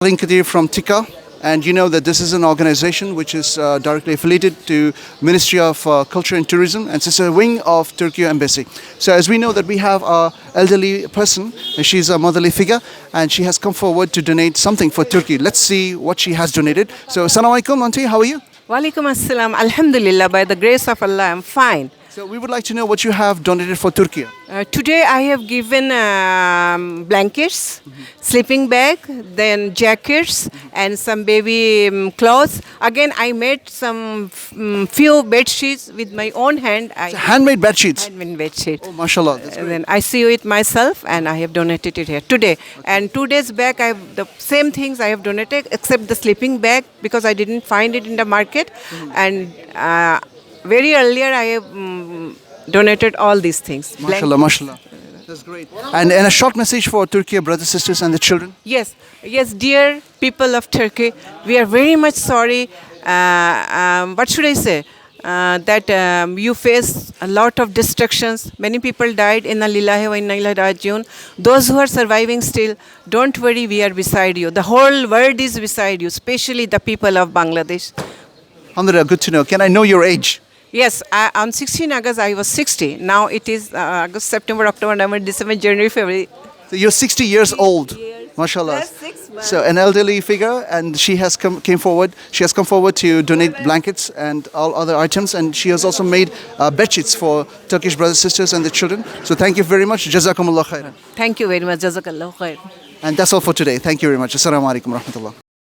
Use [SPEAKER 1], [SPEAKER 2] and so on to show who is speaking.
[SPEAKER 1] Kadir from Tika, and you know that this is an organization which is directly affiliated to Ministry of Culture and Tourism, and it's a wing of Turkey Embassy. So as we know that we have a elderly person, and she's a motherly figure, and she has come forward to donate something for Turkey. Let's see what she has donated. So assalamu alaikum, auntie, how are you?
[SPEAKER 2] Walaikum assalam. Alhamdulillah, by the grace of Allah, I'm fine.
[SPEAKER 1] So we would like to know what you have donated for Turkey.
[SPEAKER 2] Today I have given blankets, sleeping bag, then jackets, and some baby clothes. Again, I made some few bed sheets with my own hand. I
[SPEAKER 1] Handmade bed sheets.
[SPEAKER 2] handmade bed sheet.
[SPEAKER 1] Oh, mashallah. That's
[SPEAKER 2] And
[SPEAKER 1] great.
[SPEAKER 2] then I sew it myself, and I have donated it here today. And 2 days back, I have the same things I have donated, except the sleeping bag because I didn't find it in the market. And very earlier, I have donated all these things.
[SPEAKER 1] Mashallah, mashallah. That's great. And a short message for Turkey brothers, sisters, and the children.
[SPEAKER 2] Yes, yes, dear people of Turkey, we are very much sorry. What should I say? That you face a lot of destructions. Many people died in Lillahi wa inna ilaihi rajiun. Those who are surviving still, don't worry, we are beside you. The whole world is beside you, especially the people of Bangladesh.
[SPEAKER 1] Alhamdulillah, good to know. Can I know your age?
[SPEAKER 2] Yes, on 16 August I was 60. Now it is August, September, October, November, December, January, February.
[SPEAKER 1] So you're 60 years old. Mashallah.
[SPEAKER 2] Plus 6 months.
[SPEAKER 1] So an elderly figure, and she has came forward. She has come forward to donate blankets and all other items, and she has also made bed sheets for Turkish brothers, sisters, and the children. So thank you very much. Jazakumullah khairan.
[SPEAKER 2] Thank you very much. Jazakallah khair.
[SPEAKER 1] And that's all for today. Thank you very much. Assalamu alaikum rahmatullah.